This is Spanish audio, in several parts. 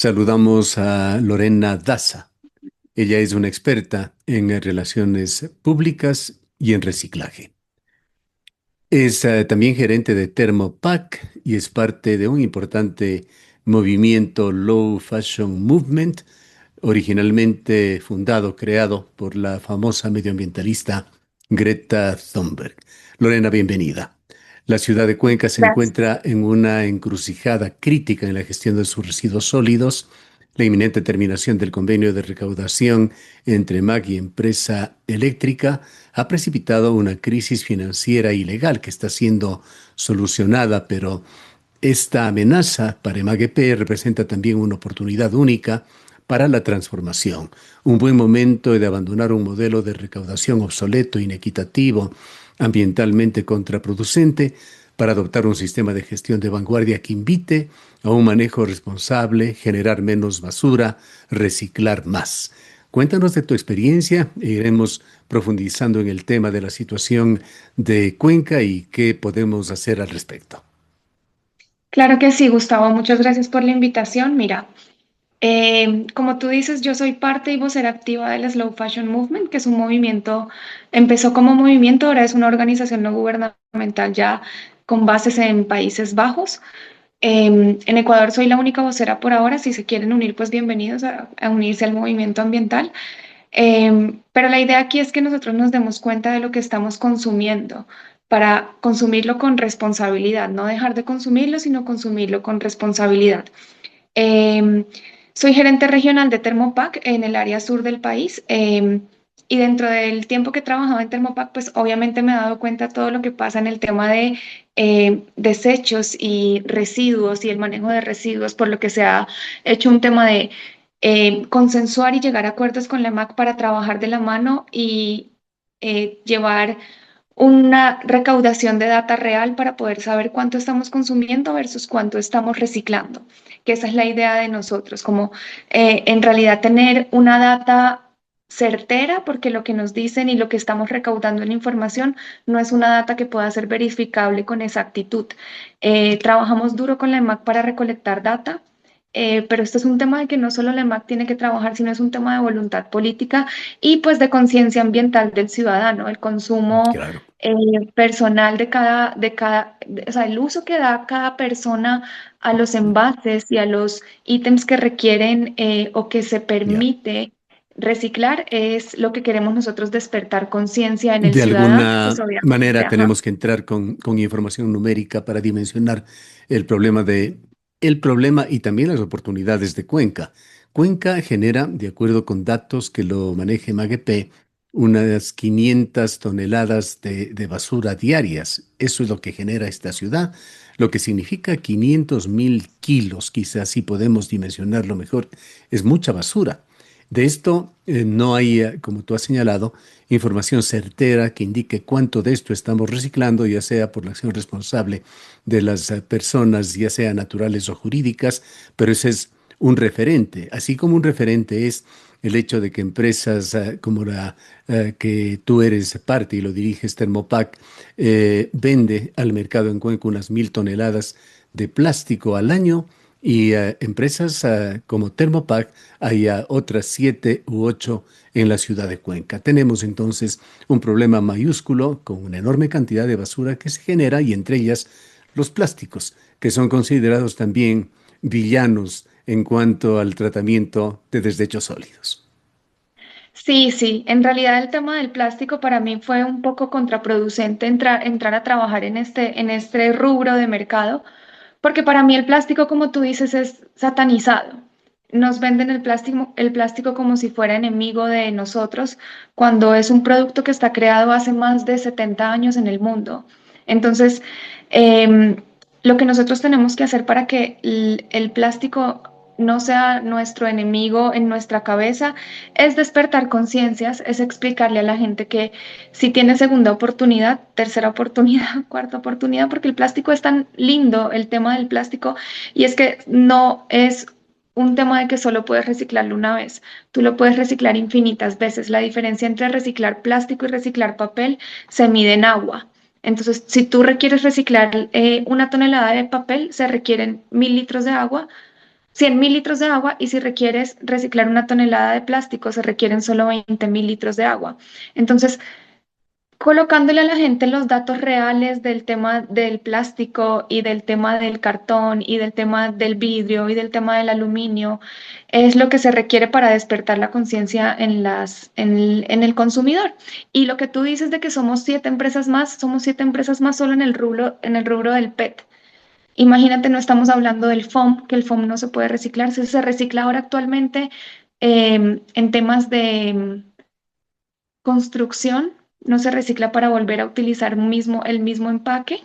Saludamos a Lorena Daza. Ella es una experta en relaciones públicas y en reciclaje. Es también gerente de Thermopack y es parte de un importante movimiento Low Fashion Movement, originalmente fundado, creado por la famosa medioambientalista Greta Thunberg. Lorena, bienvenida. La ciudad de Cuenca se Gracias. encuentra en una encrucijada crítica en la gestión de sus residuos sólidos. La inminente terminación del convenio de recaudación entre MAG y empresa eléctrica ha precipitado una crisis financiera y legal que está siendo solucionada, pero esta amenaza para MAGP representa también una oportunidad única para la transformación, un buen momento de abandonar un modelo de recaudación obsoleto, inequitativo, ambientalmente contraproducente, para adoptar un sistema de gestión de vanguardia que invite a un manejo responsable, generar menos basura, reciclar más. Cuéntanos de tu experiencia e iremos profundizando en el tema de la situación de Cuenca y qué podemos hacer al respecto. Claro que sí, Gustavo, muchas gracias por la invitación. Mira, como tú dices, yo soy parte y vocera activa del Slow Fashion Movement, que es un movimiento, empezó como movimiento, ahora es una organización no gubernamental ya con bases en Países Bajos. En Ecuador soy la única vocera por ahora, si se quieren unir, pues bienvenidos a unirse al movimiento ambiental. Pero la idea aquí es que nosotros nos demos cuenta de lo que estamos consumiendo para consumirlo con responsabilidad, no dejar de consumirlo, sino consumirlo con responsabilidad. Em, Soy gerente regional de Thermopack en el área sur del país, y dentro del tiempo que he trabajado en Thermopack, pues obviamente me he dado cuenta de todo lo que pasa en el tema de desechos y residuos y el manejo de residuos, por lo que se ha hecho un tema de consensuar y llegar a acuerdos con la MAC para trabajar de la mano y llevar una recaudación de data real para poder saber cuánto estamos consumiendo versus cuánto estamos reciclando, que esa es la idea de nosotros, como en realidad tener una data certera, porque lo que nos dicen y lo que estamos recaudando en información no es una data que pueda ser verificable con exactitud. Trabajamos duro con la EMAC para recolectar data. Pero esto es un tema de que no solo la EMAC tiene que trabajar, sino es un tema de voluntad política y pues de conciencia ambiental del ciudadano. El consumo Claro. personal o sea, el uso que da cada persona a los envases y a los ítems que requieren o que se Ya. permite reciclar es lo que queremos nosotros despertar conciencia en el De ciudadano, pues alguna obviamente, manera ajá. tenemos que entrar con información numérica para dimensionar el problema el problema y también las oportunidades de Cuenca. Cuenca genera, de acuerdo con datos que lo maneje MAGP, unas 500 toneladas de basura diarias. Eso es lo que genera esta ciudad, lo que significa 500.000 kilos, quizás si podemos dimensionarlo mejor, es mucha basura. De esto no hay, como tú has señalado, información certera que indique cuánto de esto estamos reciclando, ya sea por la acción responsable de las personas, ya sea naturales o jurídicas, pero ese es un referente, así como un referente es el hecho de que empresas como la que tú eres parte y lo diriges, Thermopack, vende al mercado en Cuenca unas 1.000 toneladas de plástico al año y empresas como Thermopack hay otras 7 u 8 en la ciudad de Cuenca. Tenemos entonces un problema mayúsculo con una enorme cantidad de basura que se genera y entre ellas los plásticos, que son considerados también villanos en cuanto al tratamiento de desechos sólidos. Sí, sí, en realidad el tema del plástico para mí fue un poco contraproducente entrar a trabajar en este rubro de mercado, porque para mí el plástico, como tú dices, es satanizado. Nos venden el plástico como si fuera enemigo de nosotros, cuando es un producto que está creado hace más de 70 años en el mundo. Entonces, em, lo que nosotros tenemos que hacer para que el plástico no sea nuestro enemigo en nuestra cabeza es despertar conciencias, es explicarle a la gente que si tiene segunda oportunidad, tercera oportunidad, cuarta oportunidad, porque el plástico es tan lindo, el tema del plástico, y es que no es un tema de que solo puedes reciclarlo una vez, tú lo puedes reciclar infinitas veces. La diferencia entre reciclar plástico y reciclar papel se mide en agua. Entonces, si tú requieres reciclar 1 tonelada de papel, se requieren 1.000 litros de agua 100.000 litros de agua y si requieres reciclar una tonelada de plástico, se requieren solo 20.000 litros de agua. Entonces, colocándole a la gente los datos reales del tema del plástico y del tema del cartón y del tema del vidrio y del tema del aluminio, es lo que se requiere para despertar la conciencia en el consumidor. Y lo que tú dices de que somos 7 empresas más solo en el rubro del PET. Imagínate, no estamos hablando del foam, que el foam no se puede reciclar, se recicla ahora actualmente en temas de construcción, no se recicla para volver a utilizar el mismo empaque.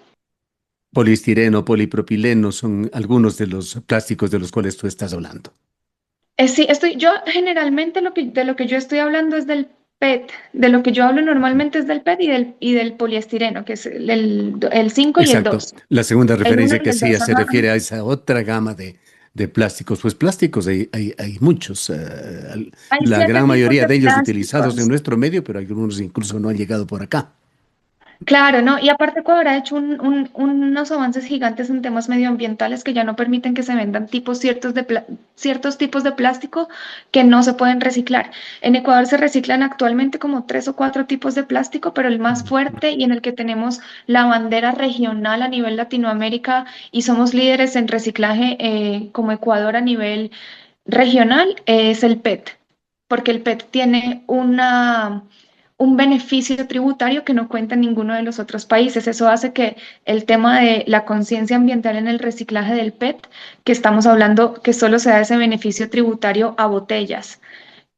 Poliestireno, polipropileno son algunos de los plásticos de los cuales tú estás hablando. Sí, yo generalmente de lo que yo estoy hablando es del PET, de lo que yo hablo normalmente es del PET y del poliestireno, que es el 5 y el Exacto. 2. La segunda El uno referencia y que el 2 hacía son se refiere a horribles. esa otra gama de plásticos. Pues plásticos hay muchos. Hay La gran 7 tipos mayoría de de ellos utilizados en plásticos. nuestro medio, pero algunos incluso no han llegado por acá. Claro, ¿no? Y aparte Ecuador ha hecho unos avances gigantes en temas medioambientales que ya no permiten que se vendan ciertos tipos de plástico que no se pueden reciclar. En Ecuador se reciclan actualmente como 3 o 4 tipos de plástico, pero el más fuerte y en el que tenemos la bandera regional a nivel Latinoamérica y somos líderes en reciclaje como Ecuador a nivel regional es el PET, porque el PET tiene un beneficio tributario que no cuenta en ninguno de los otros países. Eso hace que el tema de la conciencia ambiental en el reciclaje del PET, que estamos hablando que solo se da ese beneficio tributario a botellas,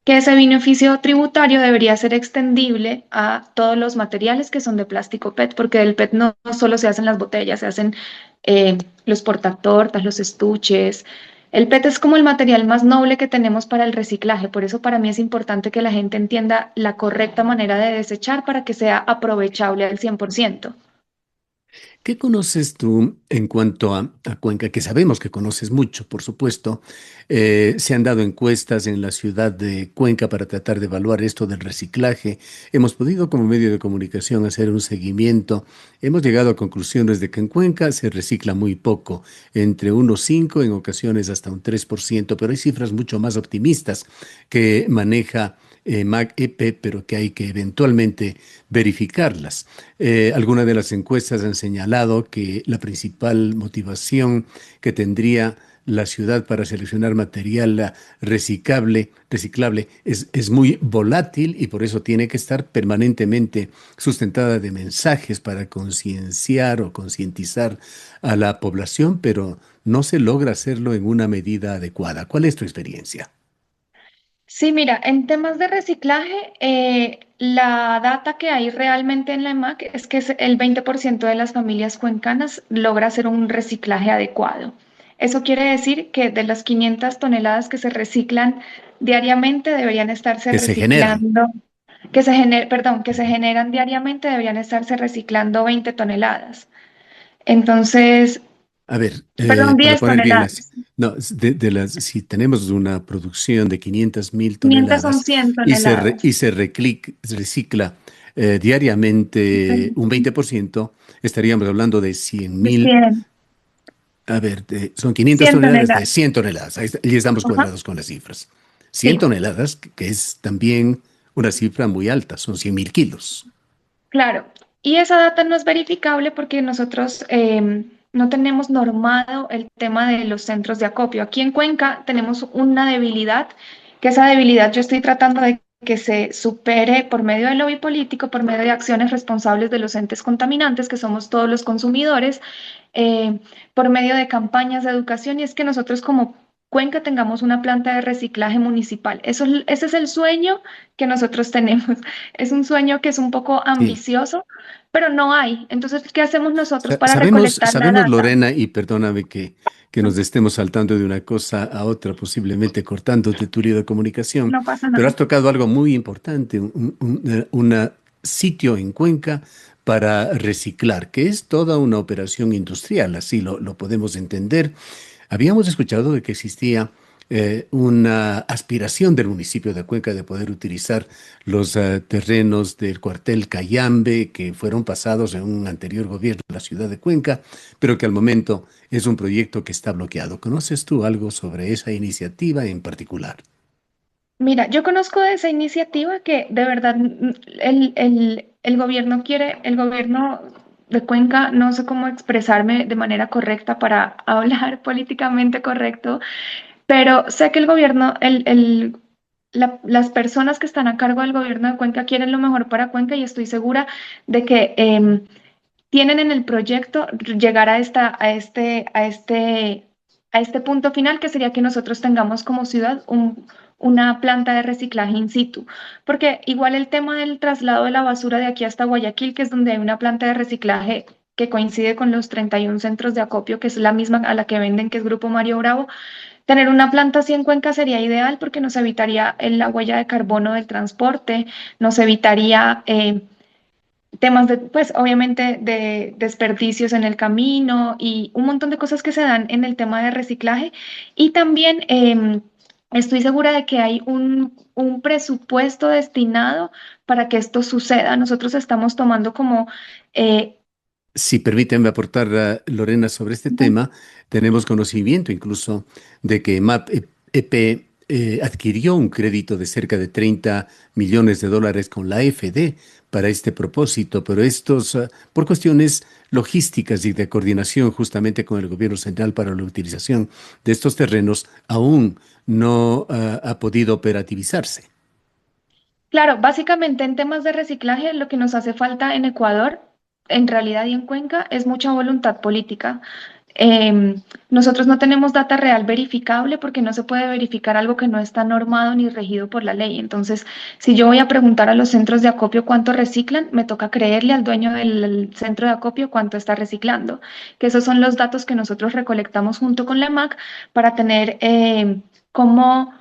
que ese beneficio tributario debería ser extendible a todos los materiales que son de plástico PET, porque del PET no solo se hacen las botellas, se hacen los portatortas, los estuches. El PET es como el material más noble que tenemos para el reciclaje, por eso para mí es importante que la gente entienda la correcta manera de desechar para que sea aprovechable al 100%. ¿Qué conoces tú en cuanto a Cuenca? Que sabemos que conoces mucho, por supuesto. Se han dado encuestas en la ciudad de Cuenca para tratar de evaluar esto del reciclaje. Hemos podido como medio de comunicación hacer un seguimiento. Hemos llegado a conclusiones de que en Cuenca se recicla muy poco, entre 1,5, en ocasiones hasta un 3%, pero hay cifras mucho más optimistas que maneja MAG-EP, pero que hay que eventualmente verificarlas. Algunas de las encuestas han señalado que la principal motivación que tendría la ciudad para seleccionar material reciclable es muy volátil y por eso tiene que estar permanentemente sustentada de mensajes para concienciar o concientizar a la población, pero no se logra hacerlo en una medida adecuada. ¿Cuál es tu experiencia? Sí, mira, en temas de reciclaje, la data que hay realmente en la EMAC es que el 20% de las familias cuencanas logra hacer un reciclaje adecuado. Eso quiere decir que de las 500 toneladas que se reciclan diariamente deberían estarse Que se generan. reciclando, que se generan diariamente deberían estarse reciclando 20 toneladas. Entonces, A ver, perdón, para 10 poner bien las, toneladas. no, si tenemos una producción de 500.000 500 son toneladas 100 y toneladas. se recicla diariamente un 20%, estaríamos hablando de 100.000, 100, a ver, son 500 100 toneladas de toneladas. 100 toneladas, y estamos Ajá, cuadrados con las cifras. 100 sí, toneladas, que es también una cifra muy alta, son 100.000 kilos. claro. Y esa data no es verificable porque nosotros no tenemos normado el tema de los centros de acopio. Aquí en Cuenca tenemos una debilidad, que esa debilidad yo estoy tratando de que se supere por medio del lobby político, por medio de acciones responsables de los entes contaminantes, que somos todos los consumidores, eh, por medio de campañas de educación, y es que nosotros como Cuenca tengamos una planta de reciclaje municipal. Ese es el sueño que nosotros tenemos. Es un sueño que es un poco Sí. ambicioso, pero no hay. Entonces, ¿qué hacemos nosotros para Sabemos, recolectar la sabemos, data? Lorena, y perdóname que nos estemos saltando de una cosa a otra, posiblemente cortándote tu lío de comunicación, No pasa pero nada. has tocado algo muy importante, sitio en Cuenca para reciclar, que es toda una operación industrial, así lo podemos entender. Habíamos escuchado de que existía una aspiración del municipio de Cuenca de poder utilizar los terrenos del cuartel Cayambe que fueron pasados en un anterior gobierno de la ciudad de Cuenca, pero que al momento es un proyecto que está bloqueado. ¿Conoces tú algo sobre esa iniciativa en particular? Mira, yo conozco de esa iniciativa que de verdad el gobierno quiere, el gobierno de Cuenca, no sé cómo expresarme de manera correcta para hablar políticamente correcto, pero sé que el gobierno, las personas que están a cargo del gobierno de Cuenca quieren lo mejor para Cuenca y estoy segura de que tienen en el proyecto llegar a este punto final, que sería que nosotros tengamos como ciudad una planta de reciclaje in situ. Porque igual el tema del traslado de la basura de aquí hasta Guayaquil, que es donde hay una planta de reciclaje que coincide con los 31 centros de acopio, que es la misma a la que venden, que es Grupo Mario Bravo, tener una planta así en Cuenca sería ideal porque nos evitaría la huella de carbono del transporte, nos evitaría temas de, pues obviamente de desperdicios en el camino y un montón de cosas que se dan en el tema de reciclaje. Y también estoy segura de que hay un presupuesto destinado para que esto suceda. Nosotros estamos tomando como... eh, Si permíteme aportar, Lorena, sobre este tema, tenemos conocimiento incluso de que MAP EP adquirió un crédito de cerca de 30 millones de dólares con la AFD para este propósito, pero estos, por cuestiones logísticas y de coordinación justamente con el gobierno central para la utilización de estos terrenos, aún no ha podido operativizarse. Claro, básicamente en temas de reciclaje lo que nos hace falta en Ecuador, en realidad y en Cuenca, es mucha voluntad política. Nosotros no tenemos data real verificable porque no se puede verificar algo que no está normado ni regido por la ley. Entonces, si yo voy a preguntar a los centros de acopio cuánto reciclan, me toca creerle al dueño del centro de acopio cuánto está reciclando, que esos son los datos que nosotros recolectamos junto con la MAC para tener cómo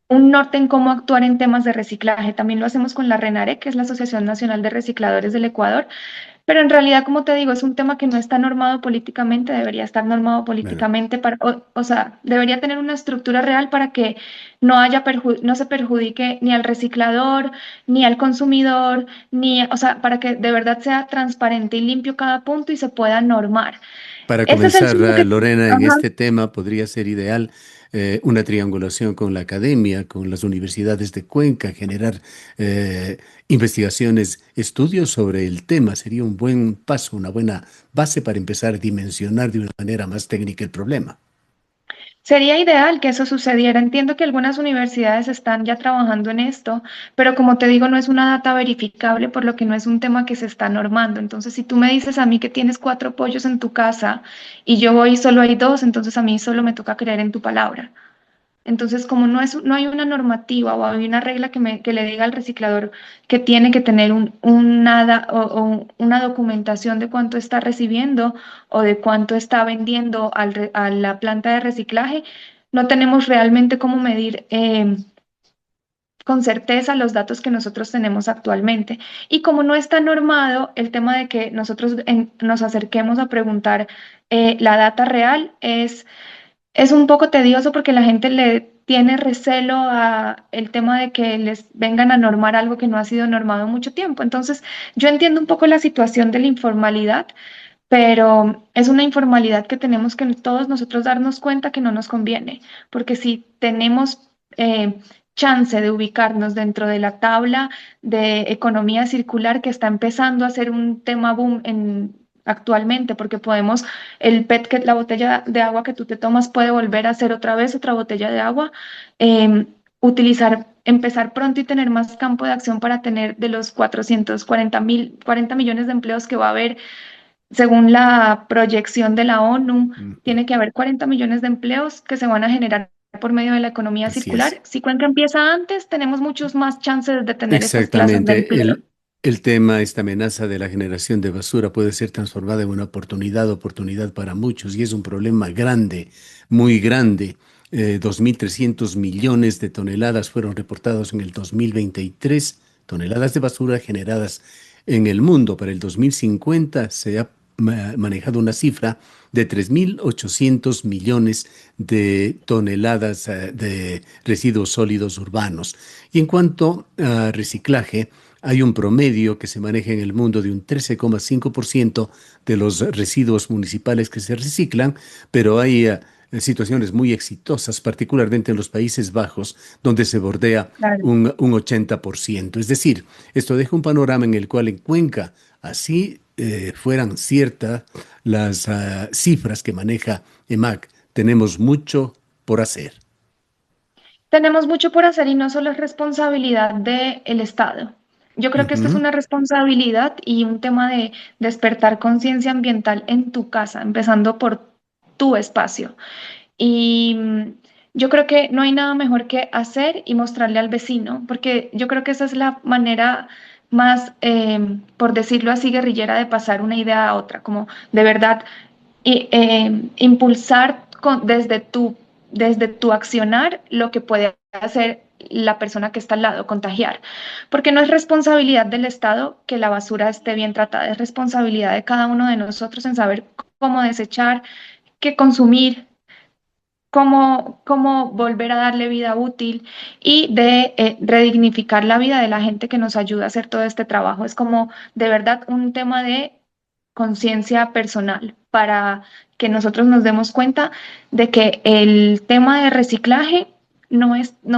un norte en cómo actuar en temas de reciclaje. También lo hacemos con la RENARE, que es la Asociación Nacional de Recicladores del Ecuador, pero en realidad, como te digo, es un tema que no está normado políticamente, debería estar normado Bueno, políticamente para, o sea, debería tener una estructura real para que no haya no se perjudique ni al reciclador, ni al consumidor, ni, o sea, para que de verdad sea transparente y limpio cada punto y se pueda normar. para Ese es el comenzar, sueño que... Lorena, en Ajá. este tema podría ser ideal una triangulación con la academia, con las universidades de Cuenca, generar eh, investigaciones, estudios sobre el tema. Sería un buen paso, una buena base para empezar a dimensionar de una manera más técnica el problema. Sería ideal que eso sucediera. Entiendo que algunas universidades están ya trabajando en esto, pero como te digo, no es una data verificable, por lo que no es un tema que se está normando. Entonces, si tú me dices a mí que tienes 4 pollos en tu casa y yo voy y solo hay 2, entonces a mí solo me toca creer en tu palabra. Entonces, como no hay una normativa o hay una regla que le diga al reciclador que tiene que tener o una documentación de cuánto está recibiendo o de cuánto está vendiendo a la planta de reciclaje, no tenemos realmente cómo medir con certeza los datos que nosotros tenemos actualmente. Y como no está normado el tema de que nosotros nos acerquemos a preguntar la data real, es un poco tedioso porque la gente le tiene recelo a el tema de que les vengan a normar algo que no ha sido normado mucho tiempo. Entonces, yo entiendo un poco la situación de la informalidad, pero es una informalidad que tenemos que todos nosotros darnos cuenta que no nos conviene, porque si tenemos chance de ubicarnos dentro de la tabla de economía circular que está empezando a ser un tema boom actualmente, porque podemos, el PET, que la botella de agua que tú te tomas puede volver a ser otra vez otra botella de agua, empezar pronto y tener más campo de acción para tener de los 40 millones de empleos que va a haber según la proyección de la ONU, Ujú. tiene que haber 40 millones de empleos que se van a generar por medio de la economía Así es. circular. Si Cuenca empieza antes, tenemos muchos más chances de tener esas plazas de Exactamente. empleo. El tema, esta amenaza de la generación de basura puede ser transformada en una oportunidad, oportunidad para muchos, y es un problema grande, muy grande. 2.300 millones de toneladas fueron reportados en el 2023, toneladas de basura generadas en el mundo. Para el 2050 se ha manejado una cifra de 3.800 millones de toneladas de residuos sólidos urbanos. Y en cuanto a reciclaje, hay un promedio que se maneja en el mundo de un 13,5% de los residuos municipales que se reciclan, pero hay situaciones muy exitosas, particularmente en los Países Bajos, donde se bordea Claro. un 80%. Es decir, esto deja un panorama en el cual en Cuenca, así fueran ciertas las cifras que maneja EMAC, tenemos mucho por hacer. Tenemos mucho por hacer y no solo es responsabilidad del Estado. Yo creo que esto es Ujú. una responsabilidad y un tema de despertar conciencia ambiental en tu casa, empezando por tu espacio. Y yo creo que no hay nada mejor que hacer y mostrarle al vecino, porque yo creo que esa es la manera más, por decirlo así, guerrillera de pasar una idea a otra, como de verdad impulsar desde tu accionar lo que puede hacer la persona que está al lado, contagiar. Porque no es responsabilidad del Estado que la basura esté bien tratada, es responsabilidad de cada uno de nosotros en saber cómo desechar, qué consumir, cómo volver a darle vida útil y de redignificar la vida de la gente que nos ayuda a hacer todo este trabajo. Es como de verdad un tema de conciencia personal para que nosotros nos demos cuenta de que el tema de reciclaje no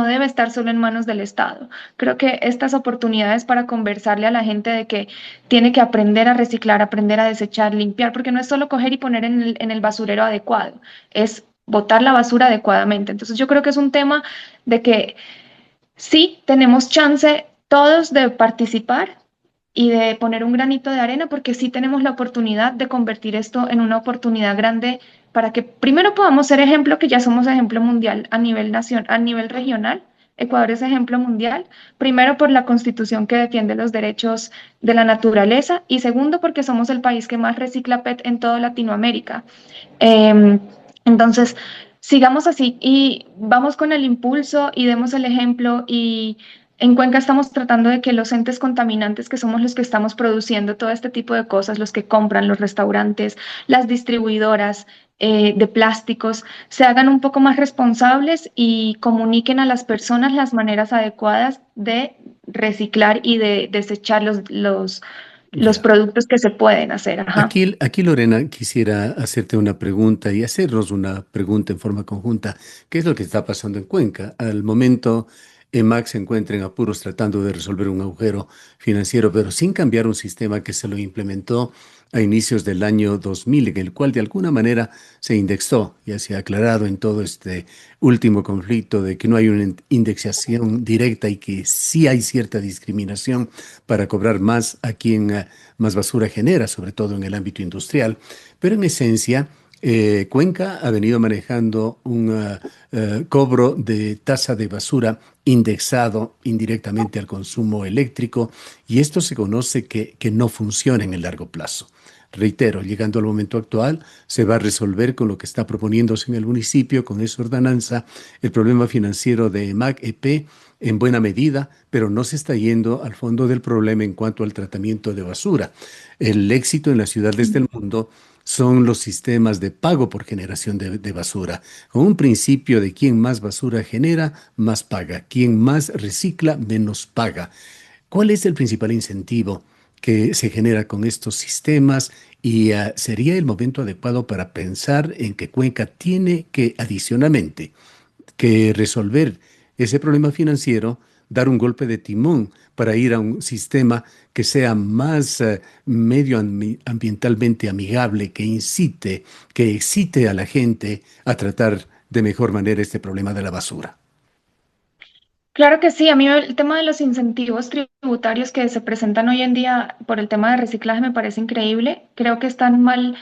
debe estar solo en manos del Estado. Creo que estas oportunidades para conversarle a la gente de que tiene que aprender a reciclar, aprender a desechar, limpiar, porque no es solo coger y poner en el basurero adecuado, es botar la basura adecuadamente. Entonces yo creo que es un tema de que sí tenemos chance todos de participar y de poner un granito de arena, porque sí tenemos la oportunidad de convertir esto en una oportunidad grande para que primero podamos ser ejemplo, que ya somos ejemplo mundial a nivel a nivel regional. Ecuador es ejemplo mundial, primero por la constitución que defiende los derechos de la naturaleza y segundo porque somos el país que más recicla PET en toda Latinoamérica. Eh, entonces, sigamos así y vamos con el impulso y demos el ejemplo y en Cuenca estamos tratando de que los entes contaminantes, que somos los que estamos produciendo todo este tipo de cosas, los que compran, los restaurantes, las distribuidoras de plásticos, se hagan un poco más responsables y comuniquen a las personas las maneras adecuadas de reciclar y de desechar los Ya. productos que se pueden hacer. Ajá. Aquí, Lorena, quisiera hacerte una pregunta y hacernos una pregunta en forma conjunta. ¿Qué es lo que está pasando en Cuenca? Al momento, EMAC se encuentra en apuros tratando de resolver un agujero financiero, pero sin cambiar un sistema que se lo implementó a inicios del año 2000, en el cual de alguna manera se indexó. Ya se ha aclarado en todo este último conflicto de que no hay una indexación directa y que sí hay cierta discriminación para cobrar más a quien más basura genera, sobre todo en el ámbito industrial. Pero en esencia, Cuenca ha venido manejando un cobro de tasa de basura indexado indirectamente al consumo eléctrico y esto se conoce que no funciona en el largo plazo. Reitero, llegando al momento actual, se va a resolver con lo que está proponiéndose en el municipio, con esa ordenanza, el problema financiero de MAC-EP en buena medida, pero no se está yendo al fondo del problema en cuanto al tratamiento de basura. El éxito en las ciudades del mundo son los sistemas de pago por generación de basura, con un principio de quien más basura genera, más paga, quien más recicla, menos paga. ¿Cuál es el principal incentivo que se genera con estos sistemas? Y sería el momento adecuado para pensar en que Cuenca tiene que adicionalmente que resolver ese problema financiero, dar un golpe de timón para ir a un sistema que sea más medioambientalmente amigable, que excite a la gente a tratar de mejor manera este problema de la basura. Claro que sí, a mí el tema de los incentivos tributarios que se presentan hoy en día por el tema de reciclaje me parece increíble. Creo que están mal,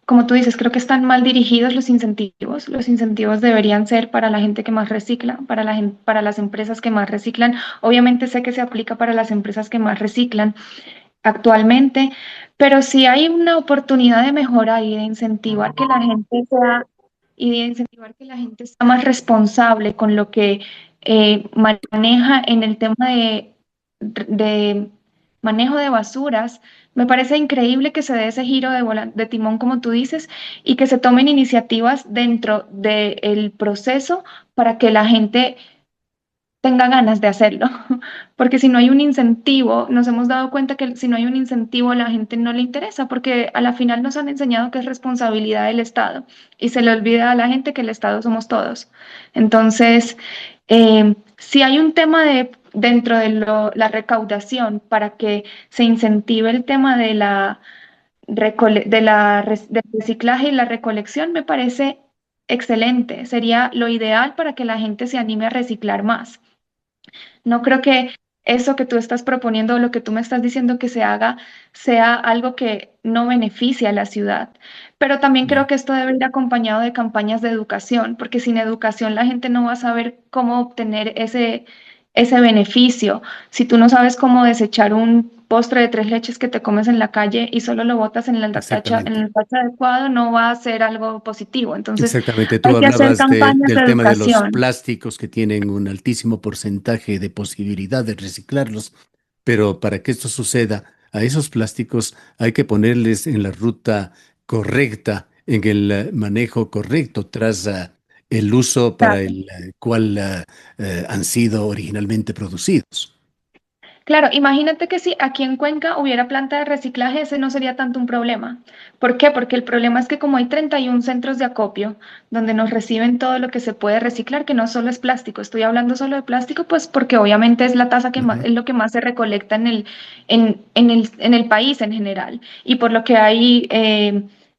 como tú dices, creo que están mal dirigidos los incentivos. Los incentivos deberían ser para la gente que más recicla, para las empresas que más reciclan. Obviamente sé que se aplica para las empresas que más reciclan actualmente, pero sí hay una oportunidad de mejora y de incentivar que la gente sea y de incentivar que la gente sea más responsable con lo que maneja en el tema de manejo de basuras, Me parece increíble que se dé ese giro de timón, como tú dices, y que se tomen iniciativas dentro del proceso para que la gente tenga ganas de hacerlo. Porque si no hay un incentivo, nos hemos dado cuenta que si no hay un incentivo, a la gente no le interesa, porque a la final nos han enseñado que es responsabilidad del Estado y se le olvida a la gente que el Estado somos todos. Entonces, si hay un tema dentro de la recaudación para que se incentive el tema de del reciclaje y la recolección, me parece excelente. Sería lo ideal para que la gente se anime a reciclar más. No creo que eso que tú estás proponiendo o lo que tú me estás diciendo que se haga sea algo que no beneficie a la ciudad. Pero también creo Bien. que esto debe ir acompañado de campañas de educación, porque sin educación la gente no va a saber cómo obtener ese beneficio. Si tú no sabes cómo desechar un postre de tres leches que te comes en la calle y solo lo botas en en Exactamente. el tacho adecuado, no va a ser algo positivo. Entonces, Exactamente, hay tú que hacer hablabas campañas de del tema de los educación. plásticos que tienen un altísimo porcentaje de posibilidad de reciclarlos, pero para que esto suceda, a esos plásticos hay que ponerles en la ruta correcta, en el manejo correcto, tras el uso para el cual han sido originalmente producidos. Claro, imagínate que si aquí en Cuenca hubiera planta de reciclaje, ese no sería tanto un problema. ¿Por qué? Porque el problema es que como hay 31 centros de acopio donde nos reciben todo lo que se puede reciclar, que no solo es plástico, estoy hablando solo de plástico, pues porque obviamente es la tasa que más, Ujú. es lo que más se recolecta en el país en general. Y por lo que hay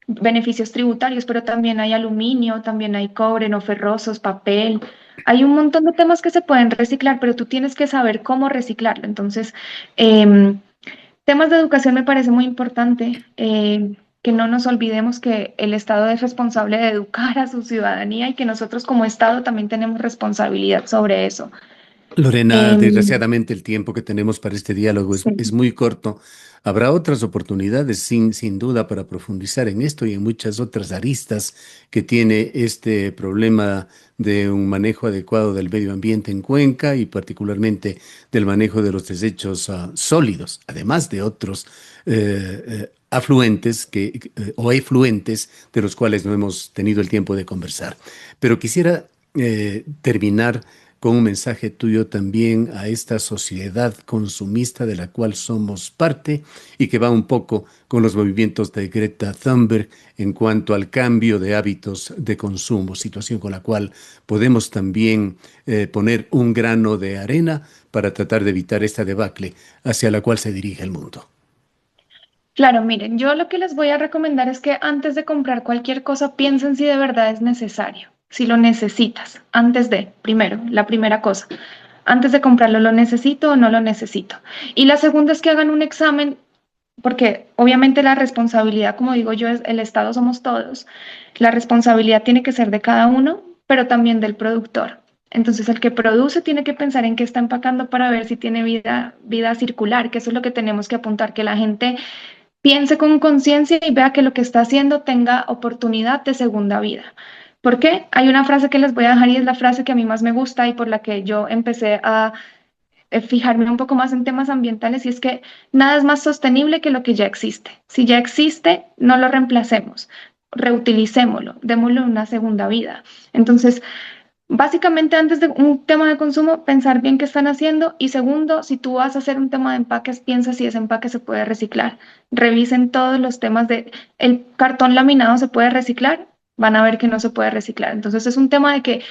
beneficios tributarios, pero también hay aluminio, también hay cobre, no ferrosos, papel. Hay un montón de temas que se pueden reciclar, pero tú tienes que saber cómo reciclarlo. Entonces, em, temas de educación me parece muy importante, que no nos olvidemos que el Estado es responsable de educar a su ciudadanía y que nosotros como Estado también tenemos responsabilidad sobre eso. Lorena, Em, desgraciadamente el tiempo que tenemos para este diálogo es sí, muy corto. Habrá otras oportunidades, sin duda, para profundizar en esto y en muchas otras aristas que tiene este problema de un manejo adecuado del medio ambiente en Cuenca y particularmente del manejo de los desechos sólidos, además de otros afluentes o efluentes de los cuales no hemos tenido el tiempo de conversar. Pero quisiera terminar con un mensaje tuyo también a esta sociedad consumista de la cual somos parte y que va un poco con los movimientos de Greta Thunberg en cuanto al cambio de hábitos de consumo, situación con la cual podemos también poner un grano de arena para tratar de evitar esta debacle hacia la cual se dirige el mundo. claro, miren, yo lo que les voy a recomendar es que antes de comprar cualquier cosa, piensen si de verdad es necesario, si lo necesitas, antes de, primero, la primera cosa. Antes de comprarlo, ¿lo necesito o no lo necesito? Y la segunda es que hagan un examen, porque obviamente la responsabilidad, como digo yo, es el Estado somos todos. La responsabilidad tiene que ser de cada uno, pero también del productor. Entonces, el que produce tiene que pensar en qué está empacando para ver si tiene vida circular, que eso es lo que tenemos que apuntar, que la gente piense con conciencia y vea que lo que está haciendo tenga oportunidad de segunda vida. ¿Por qué? Hay una frase que les voy a dejar y es la frase que a mí más me gusta y por la que yo empecé a fijarme un poco más en temas ambientales y es que nada es más sostenible que lo que ya existe. Si ya existe, no lo reemplacemos, reutilicémoslo, démosle una segunda vida. Entonces, básicamente antes de un tema de consumo, pensar bien qué están haciendo y segundo, si tú vas a hacer un tema de empaques, piensa si ese empaque se puede reciclar. Revisen todos los temas de el cartón laminado se puede reciclar, van a ver que no se puede reciclar. Entonces es un tema de que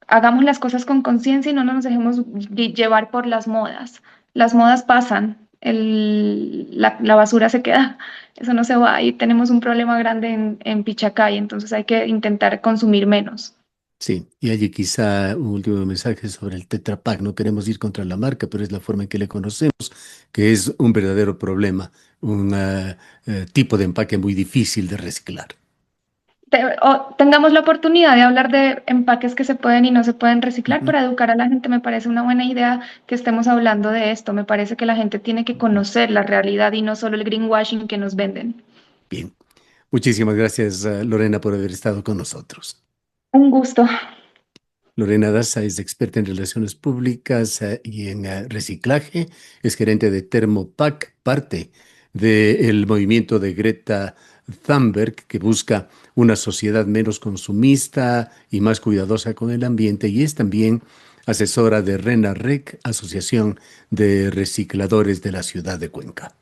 hagamos las cosas con conciencia y no nos dejemos llevar por las modas. Las modas pasan, la basura se queda, eso no se va y tenemos un problema grande en Pichacay, entonces hay que intentar consumir menos. Sí, y allí quizá un último mensaje sobre el Tetra Pak. No queremos ir contra la marca, pero es la forma en que le conocemos, que es un verdadero problema, un tipo de empaque muy difícil de reciclar. O tengamos la oportunidad de hablar de empaques que se pueden y no se pueden reciclar Ujú, para educar a la gente. Me parece una buena idea que estemos hablando de esto. Me parece que la gente tiene que ujú. conocer la realidad y no solo el greenwashing que nos venden. Bien, muchísimas gracias, Lorena, por haber estado con nosotros. Un gusto. Lorena Daza es experta en relaciones públicas y en reciclaje, es gerente de Thermopack, parte del movimiento de Greta Thunberg, que busca una sociedad menos consumista y más cuidadosa con el ambiente, y es también asesora de RENAREC, Asociación de Recicladores de la Ciudad de Cuenca.